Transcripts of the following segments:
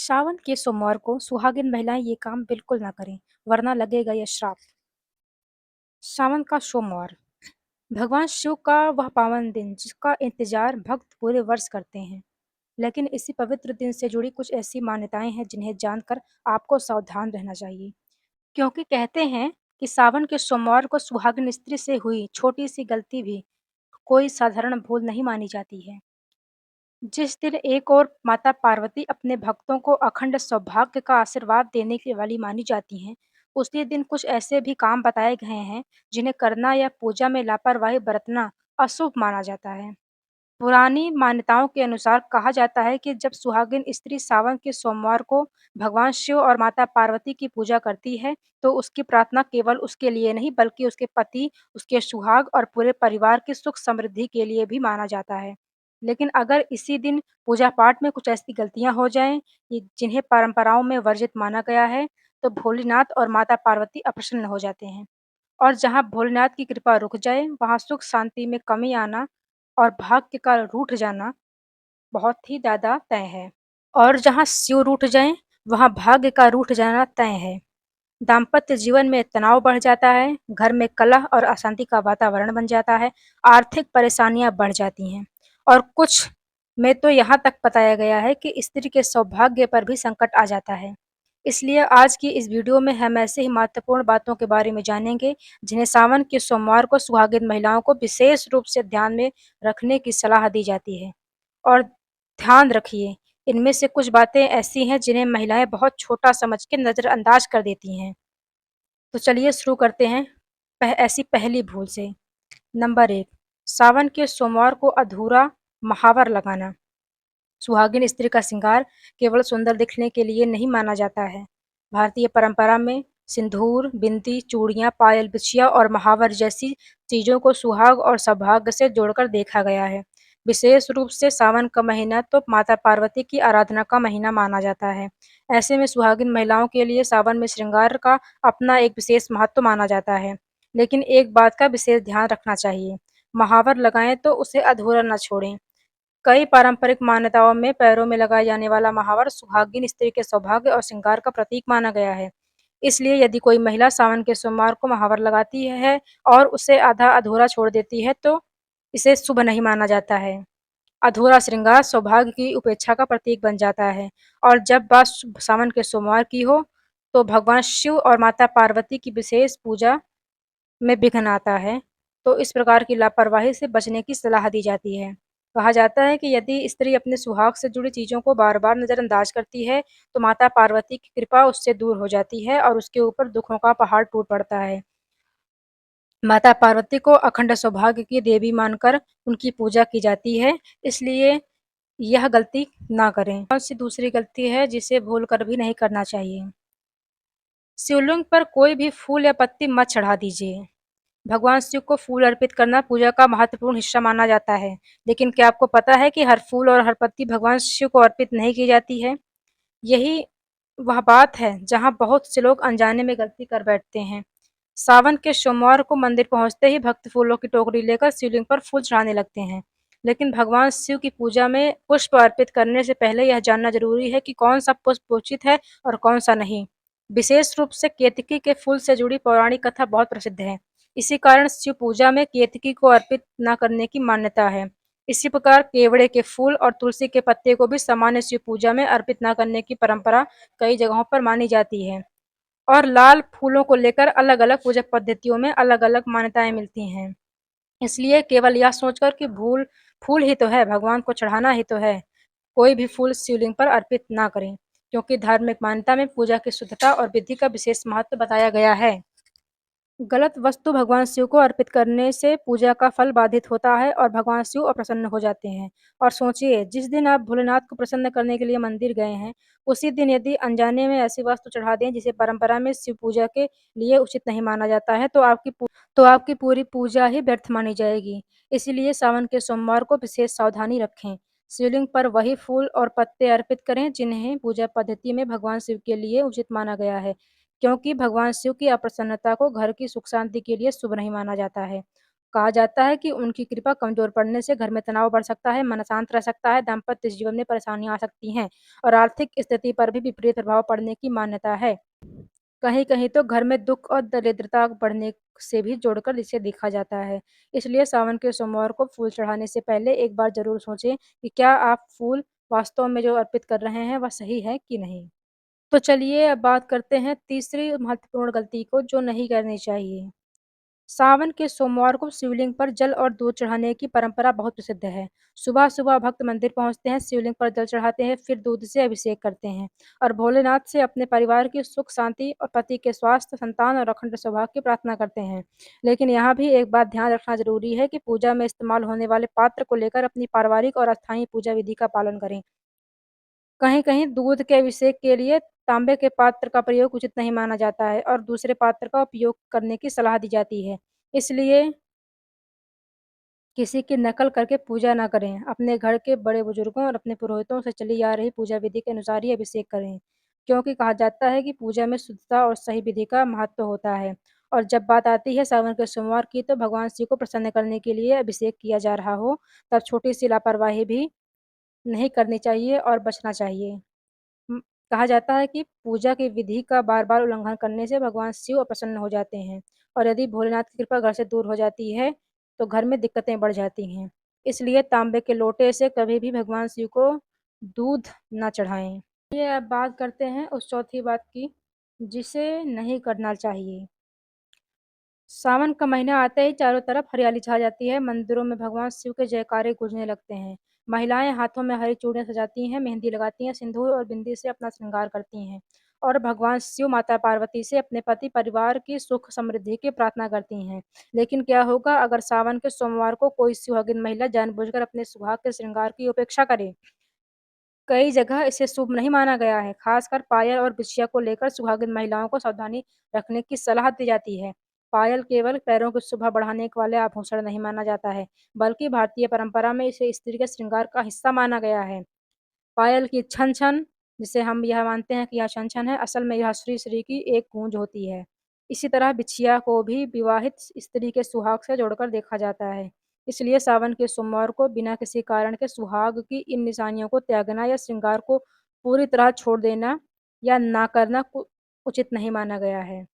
सावन के सोमवार को सुहागिन महिलाएं ये काम बिल्कुल ना करें, वरना लगेगा ये श्राप। सावन का सोमवार भगवान शिव का वह पावन दिन जिसका इंतजार भक्त पूरे वर्ष करते हैं। लेकिन इसी पवित्र दिन से जुड़ी कुछ ऐसी मान्यताएं हैं जिन्हें जानकर आपको सावधान रहना चाहिए। क्योंकि कहते हैं कि सावन के सोमवार को सुहागिन स्त्री से हुई छोटी सी गलती भी कोई साधारण भूल नहीं मानी जाती है। जिस दिन एक और माता पार्वती अपने भक्तों को अखंड सौभाग्य का आशीर्वाद देने की वाली मानी जाती हैं, उसी दिन कुछ ऐसे भी काम बताए गए हैं जिन्हें करना या पूजा में लापरवाही बरतना अशुभ माना जाता है। पुरानी मान्यताओं के अनुसार कहा जाता है कि जब सुहागिन स्त्री सावन के सोमवार को भगवान शिव और माता पार्वती की पूजा करती है, तो उसकी प्रार्थना केवल उसके लिए नहीं बल्कि उसके पति, उसके सुहाग और पूरे परिवार की सुख समृद्धि के लिए भी माना जाता है। लेकिन अगर इसी दिन पूजा पाठ में कुछ ऐसी गलतियां हो जाएं जिन्हें परंपराओं में वर्जित माना गया है, तो भोलेनाथ और माता पार्वती अप्रसन्न हो जाते हैं। और जहाँ भोलेनाथ की कृपा रुक जाए, वहाँ सुख शांति में कमी आना और भाग्य का रूठ जाना बहुत ही ज़्यादा तय है। और जहाँ शिव रूठ जाएँ, वहाँ भाग्य का रूठ जाना तय है। दाम्पत्य जीवन में तनाव बढ़ जाता है, घर में कलह और अशांति का वातावरण बन जाता है, आर्थिक परेशानियां बढ़ जाती हैं और कुछ में तो यहाँ तक बताया गया है कि स्त्री के सौभाग्य पर भी संकट आ जाता है। इसलिए आज की इस वीडियो में हम ऐसे ही महत्वपूर्ण बातों के बारे में जानेंगे जिन्हें सावन के सोमवार को सुहागिन महिलाओं को विशेष रूप से ध्यान में रखने की सलाह दी जाती है। और ध्यान रखिए, इनमें से कुछ बातें ऐसी हैं जिन्हें महिलाएं बहुत छोटा समझ के नज़रअंदाज कर देती हैं। तो चलिए शुरू करते हैं ऐसी पहली भूल से। नंबर 1, सावन के सोमवार को अधूरा महावर लगाना। सुहागिन स्त्री का श्रृंगार केवल सुंदर दिखने के लिए नहीं माना जाता है। भारतीय परंपरा में सिंदूर, बिंदी, चूड़ियां, पायल, बिछिया और महावर जैसी चीजों को सुहाग और सौभाग्य से जोड़कर देखा गया है। विशेष रूप से सावन का महीना तो माता पार्वती की आराधना का महीना माना जाता है। ऐसे में सुहागिन महिलाओं के लिए सावन में श्रृंगार का अपना एक विशेष महत्व माना जाता है। लेकिन एक बात का विशेष ध्यान रखना चाहिए, महावर लगाएं तो उसे अधूरा न छोड़ें। कई पारंपरिक मान्यताओं में पैरों में लगाए जाने वाला महावर सुहागिन स्त्री के सौभाग्य और श्रृंगार का प्रतीक माना गया है। इसलिए यदि कोई महिला सावन के सोमवार को महावर लगाती है और उसे आधा अधूरा छोड़ देती है, तो इसे शुभ नहीं माना जाता है। अधूरा श्रृंगार सौभाग्य की उपेक्षा का प्रतीक बन जाता है। और जब बात सावन के सोमवार की हो, तो भगवान शिव और माता पार्वती की विशेष पूजा में विघ्न आता है, तो इस प्रकार की लापरवाही से बचने की सलाह दी जाती है। कहा जाता है कि यदि स्त्री अपने सुहाग से जुड़ी चीज़ों को बार-बार नज़रअंदाज करती है, तो माता पार्वती की कृपा उससे दूर हो जाती है और उसके ऊपर दुखों का पहाड़ टूट पड़ता है। माता पार्वती को अखंड सौभाग्य की देवी मानकर उनकी पूजा की जाती है, इसलिए यह गलती ना करें। कौन सी दूसरी गलती है जिसे भूल कर भी नहीं करना चाहिए? शिवलिंग पर कोई भी फूल या पत्ती मत चढ़ा दीजिए। भगवान शिव को फूल अर्पित करना पूजा का महत्वपूर्ण हिस्सा माना जाता है। लेकिन क्या आपको पता है कि हर फूल और हर पत्ती भगवान शिव को अर्पित नहीं की जाती है? यही वह बात है जहाँ बहुत से लोग अनजाने में गलती कर बैठते हैं। सावन के सोमवार को मंदिर पहुंचते ही भक्त फूलों की टोकरी लेकर शिवलिंग पर फूल चढ़ाने लगते हैं। लेकिन भगवान शिव की पूजा में पुष्प अर्पित करने से पहले यह जानना जरूरी है कि कौन सा पुष्प उचित है और कौन सा नहीं। विशेष रूप से केतकी के फूल से जुड़ी पौराणिक कथा बहुत प्रसिद्ध है। इसी कारण शिव पूजा में केतकी को अर्पित न करने की मान्यता है। इसी प्रकार केवड़े के फूल और तुलसी के पत्ते को भी सामान्य शिव पूजा में अर्पित न करने की परंपरा कई जगहों पर मानी जाती है। और लाल फूलों को लेकर अलग-अलग पूजा पद्धतियों में अलग-अलग मान्यताएं मिलती हैं। इसलिए केवल यह सोचकर कि भूल फूल ही तो है, भगवान को चढ़ाना ही तो है, कोई भी फूल शिवलिंग पर अर्पित ना करें, क्योंकि धार्मिक मान्यता में पूजा की शुद्धता और विधि का विशेष महत्व बताया गया है। गलत वस्तु भगवान शिव को अर्पित करने से पूजा का फल बाधित होता है और भगवान शिव अप्रसन्न हो जाते हैं। और सोचिए, जिस दिन आप भोलेनाथ को प्रसन्न करने के लिए मंदिर गए हैं, उसी दिन यदि अनजाने में ऐसी वस्तु चढ़ा दें जिसे परंपरा में शिव पूजा के लिए उचित नहीं माना जाता है, तो आपकी पूरी पूजा ही व्यर्थ मानी जाएगी। इसीलिए सावन के सोमवार को विशेष सावधानी रखें। शिवलिंग पर वही फूल और पत्ते अर्पित करें जिन्हें पूजा पद्धति में भगवान शिव के लिए उचित माना गया है, क्योंकि भगवान शिव की अप्रसन्नता को घर की सुख शांति के लिए शुभ नहीं माना जाता है। कहा जाता है कि उनकी कृपा कमजोर पड़ने से घर में तनाव बढ़ सकता है, मन अशांत रह सकता है, दाम्पत्य जीवन में परेशानियां आ सकती हैं और आर्थिक स्थिति पर भी विपरीत प्रभाव पड़ने की मान्यता है। कहीं-कहीं तो घर में दुख और दरिद्रता बढ़ने से भी जोड़कर इसे देखा जाता है। इसलिए सावन के सोमवार को फूल चढ़ाने से पहले एक बार ज़रूर सोचें कि क्या आप फूल वास्तव में जो अर्पित कर रहे हैं, वह सही है कि नहीं। तो चलिए अब बात करते हैं तीसरी महत्वपूर्ण गलती को जो नहीं करनी चाहिए। सावन के सोमवार को शिवलिंग पर जल और दूध चढ़ाने की परंपरा बहुत प्रसिद्ध है। सुबह-सुबह भक्त मंदिर पहुंचते हैं, शिवलिंग पर जल चढ़ाते हैं, फिर दूध से अभिषेक करते हैं और भोलेनाथ से अपने परिवार की सुख शांति और पति के स्वास्थ्य, संतान और अखंड सौभाग्य की प्रार्थना करते हैं। लेकिन यहाँ भी एक बात ध्यान रखना जरूरी है कि पूजा में इस्तेमाल होने वाले पात्र को लेकर अपनी पारिवारिक और अस्थायी पूजा विधि का पालन करें। कहीं-कहीं दूध के अभिषेक के लिए तांबे के पात्र का प्रयोग उचित नहीं माना जाता है और दूसरे पात्र का उपयोग करने की सलाह दी जाती है। इसलिए किसी की नकल करके पूजा ना करें। अपने घर के बड़े बुजुर्गों और अपने पुरोहितों से चली आ रही पूजा विधि के अनुसार ही अभिषेक करें, क्योंकि कहा जाता है कि पूजा में शुद्धता और सही विधि का महत्व होता है। और जब बात आती है सावन के सोमवार की, तो भगवान शिव को प्रसन्न करने के लिए अभिषेक किया जा रहा हो, तब छोटी-सी लापरवाही भी नहीं करनी चाहिए और बचना चाहिए। उम, कहा जाता है कि पूजा की विधि का बार-बार उल्लंघन करने से भगवान शिव अप्रसन्न हो जाते हैं और यदि भोलेनाथ की कृपा घर से दूर हो जाती है, तो घर में दिक्कतें बढ़ जाती हैं। इसलिए तांबे के लोटे से कभी भी भगवान शिव को दूध ना चढ़ाएँ। ये अब बात करते हैं उस चौथी बात की, जिसे नहीं करना चाहिए। सावन का महीना आते ही चारों तरफ हरियाली छा जाती है, मंदिरों में भगवान शिव के जयकारे गूंजने लगते हैं। महिलाएं हाथों में हरी चूड़ियां सजाती हैं, मेहंदी लगाती हैं, सिंदूर और बिंदी से अपना श्रृंगार करती हैं और भगवान शिव माता पार्वती से अपने पति परिवार की सुख समृद्धि की प्रार्थना करती हैं। लेकिन क्या होगा अगर सावन के सोमवार को कोई सुहागिन महिला जानबूझकर अपने सुहाग के श्रृंगार की उपेक्षा करे? कई जगह इसे शुभ नहीं माना गया है, खासकर पायल और बिछिया को लेकर सुहागिन महिलाओं को सावधानी रखने की सलाह दी जाती है। पायल केवल पैरों की शोभा बढ़ाने वाले आभूषण नहीं माना जाता है, बल्कि भारतीय परंपरा में इसे स्त्री के श्रृंगार का हिस्सा माना गया है। पायल की छन-छन, जिसे हम यह मानते हैं कि यह छन-छन है, असल में यह श्री-श्री की एक गूंज होती है। इसी तरह बिछिया को भी विवाहित स्त्री के सुहाग से जोड़कर देखा जाता है। इसलिए सावन के सोमवार को बिना किसी कारण के सुहाग की इन निशानियों को त्यागना या श्रृंगार को पूरी तरह छोड़ देना या ना करना उचित नहीं माना गया है।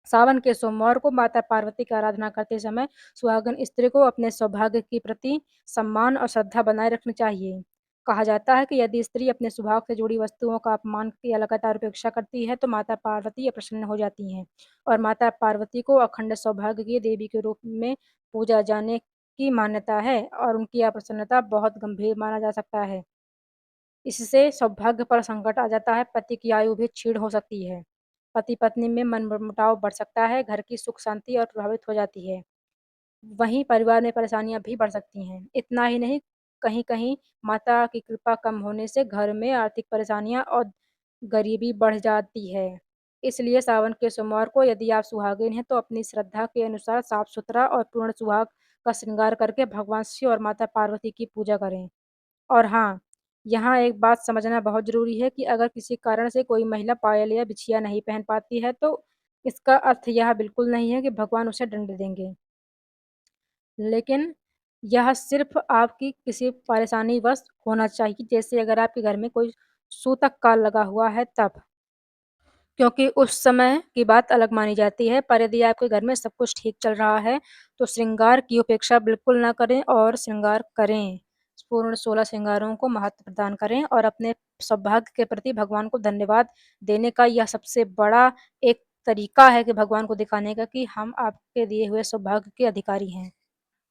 सावन के सोमवार को माता पार्वती की आराधना करते समय सुहागन स्त्री को अपने सौभाग्य के प्रति सम्मान और श्रद्धा बनाए रखनी चाहिए। कहा जाता है कि यदि स्त्री अपने सुहाग से जुड़ी वस्तुओं का अपमान या लगातार उपेक्षा करती है, तो माता पार्वती अप्रसन्न हो जाती हैं और माता पार्वती को अखंड सौभाग्य की देवी के रूप में पूजा जाने की मान्यता है और उनकी अप्रसन्नता बहुत गंभीर माना जा सकता है। इससे सौभाग्य पर संकट आ जाता है, पति की आयु भी क्षीण हो सकती है, पति-पत्नी में मनमुटाव बढ़ सकता है, घर की सुख शांति और प्रभावित हो जाती है। वहीं परिवार में परेशानियाँ भी बढ़ सकती हैं। इतना ही नहीं, कहीं-कहीं माता की कृपा कम होने से घर में आर्थिक परेशानियाँ और गरीबी बढ़ जाती है। इसलिए सावन के सोमवार को यदि आप सुहागिन हैं, तो अपनी श्रद्धा के अनुसार साफ-सुथरा और पूर्ण सुहाग का श्रृंगार करके भगवान शिव और माता पार्वती की पूजा करें। और हाँ, यहाँ एक बात समझना बहुत ज़रूरी है कि अगर किसी कारण से कोई महिला पायल या बिछिया नहीं पहन पाती है, तो इसका अर्थ यह बिल्कुल नहीं है कि भगवान उसे दंड देंगे। लेकिन यह सिर्फ़ आपकी किसी परेशानीवश होना चाहिए, जैसे अगर आपके घर में कोई सूतक काल लगा हुआ है तब। क्योंकि उस समय की बात अलग मानी जाती है, पर यदि आपके घर में सब कुछ ठीक चल रहा है, तो श्रृंगार की उपेक्षा बिल्कुल ना करें और श्रृंगार करें। पूर्ण 16 श्रृंगारों को महत्व प्रदान करें और अपने सौभाग्य के प्रति भगवान को धन्यवाद देने का यह सबसे बड़ा एक तरीका है कि भगवान को दिखाने का कि हम आपके दिए हुए सौभाग्य के अधिकारी हैं।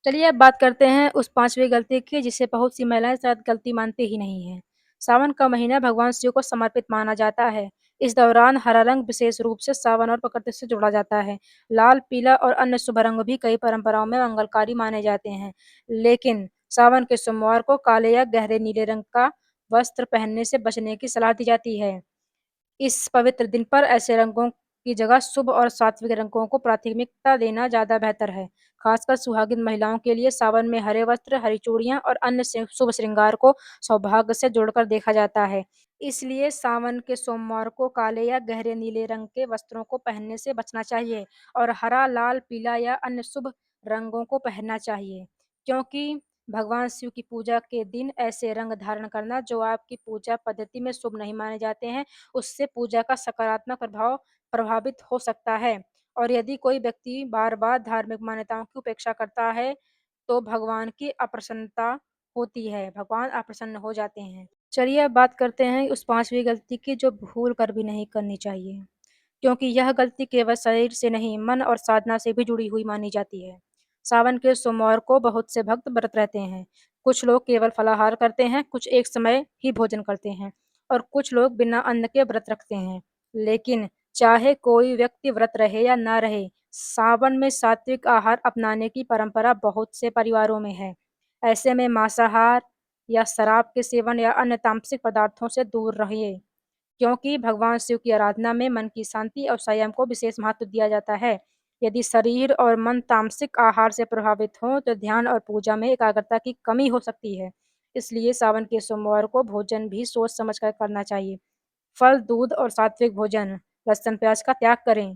चलिए अब बात करते हैं उस 5वीं गलती की जिसे बहुत सी महिलाएँ शायद गलती मानती ही नहीं हैं। सावन का महीना भगवान शिव को समर्पित माना जाता है। इस दौरान हरा रंग विशेष रूप से सावन और प्रकृति से जुड़ा जाता है। लाल, पीला और अन्य शुभ रंग भी कई परंपराओं में मंगलकारी माने जाते हैं। लेकिन सावन के सोमवार को काले या गहरे नीले रंग का वस्त्र पहनने से बचने की सलाह दी जाती है। इस पवित्र दिन पर ऐसे रंगों की जगह शुभ और सात्विक रंगों को प्राथमिकता देना ज़्यादा बेहतर है। खासकर सुहागिन महिलाओं के लिए सावन में हरे वस्त्र, हरी चूड़ियाँ और अन्य शुभ श्रृंगार को सौभाग्य से जोड़कर देखा जाता है। इसलिए सावन के सोमवार को काले या गहरे नीले रंग के वस्त्रों को पहनने से बचना चाहिए और हरा, लाल, पीला या अन्य शुभ रंगों को पहनना चाहिए, क्योंकि भगवान शिव की पूजा के दिन ऐसे रंग धारण करना जो आपकी पूजा पद्धति में शुभ नहीं माने जाते हैं, उससे पूजा का सकारात्मक प्रभाव प्रभावित हो सकता है। और यदि कोई व्यक्ति बार-बार धार्मिक मान्यताओं की उपेक्षा करता है, तो भगवान की अप्रसन्नता होती है, भगवान अप्रसन्न हो जाते हैं। चलिए अब बात करते हैं उस 5वीं गलती की जो भूल कर भी नहीं करनी चाहिए, क्योंकि यह गलती केवल शरीर से नहीं, मन और साधना से भी जुड़ी हुई मानी जाती है। सावन के सोमवार को बहुत से भक्त व्रत रहते हैं। कुछ लोग केवल फलाहार करते हैं, कुछ एक समय ही भोजन करते हैं और कुछ लोग बिना अन्न के व्रत रखते हैं। लेकिन चाहे कोई व्यक्ति व्रत रहे या ना रहे, सावन में सात्विक आहार अपनाने की परंपरा बहुत से परिवारों में है। ऐसे में मांसाहार या शराब के सेवन या अन्य तामसिक पदार्थों से दूर रहिए, क्योंकि भगवान शिव की आराधना में मन की शांति और संयम को विशेष महत्व दिया जाता है। यदि शरीर और मन तामसिक आहार से प्रभावित हों, तो ध्यान और पूजा में एकाग्रता की कमी हो सकती है। इसलिए सावन के सोमवार को भोजन भी सोच समझ कर करना चाहिए। फल, दूध और सात्विक भोजन, लहसुन, प्याज का त्याग करें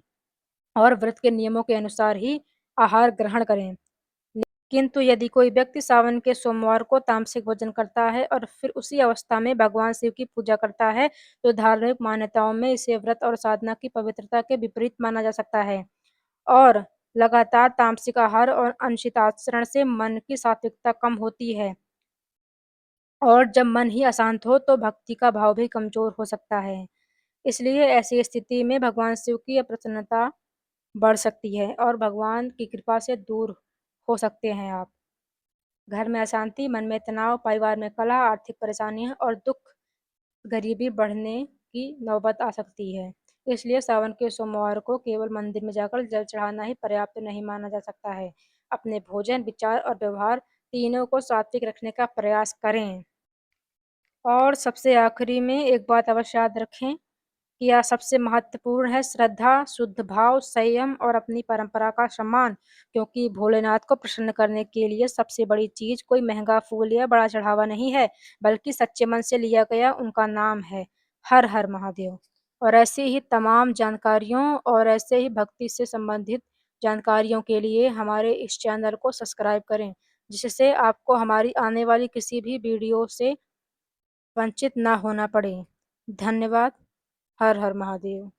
और व्रत के नियमों के अनुसार ही आहार ग्रहण करें। किंतु यदि कोई व्यक्ति सावन के सोमवार को तामसिक भोजन करता है और फिर उसी अवस्था में भगवान शिव की पूजा करता है, तो धार्मिक मान्यताओं में इसे व्रत और साधना की पवित्रता के विपरीत माना जा सकता है। और लगातार तामसिक आहार और अनुचित आचरण से मन की सात्विकता कम होती है और जब मन ही अशांत हो तो भक्ति का भाव भी कमजोर हो सकता है। इसलिए ऐसी स्थिति में भगवान शिव की अप्रसन्नता बढ़ सकती है और भगवान की कृपा से दूर हो सकते हैं आप। घर में अशांति, मन में तनाव, परिवार में कलह, आर्थिक परेशानियां और दुख, गरीबी बढ़ने की नौबत आ सकती है। इसलिए सावन के सोमवार को केवल मंदिर में जाकर जल चढ़ाना ही पर्याप्त नहीं माना जा सकता है। अपने भोजन, विचार और व्यवहार तीनों को सात्विक रखने का प्रयास करें। और सबसे आखिरी में एक बात अवश्य याद रखें कि यह सबसे महत्वपूर्ण है श्रद्धा, शुद्ध भाव, संयम और अपनी परंपरा का सम्मान, क्योंकि भोलेनाथ को प्रसन्न करने के लिए सबसे बड़ी चीज कोई महंगा फूल या बड़ा चढ़ावा नहीं है, बल्कि सच्चे मन से लिया गया उनका नाम है। हर हर महादेव। और ऐसी ही तमाम जानकारियों और ऐसे ही भक्ति से संबंधित जानकारियों के लिए हमारे इस चैनल को सब्सक्राइब करें, जिससे आपको हमारी आने वाली किसी भी वीडियो से वंचित ना होना पड़े। धन्यवाद। हर हर महादेव।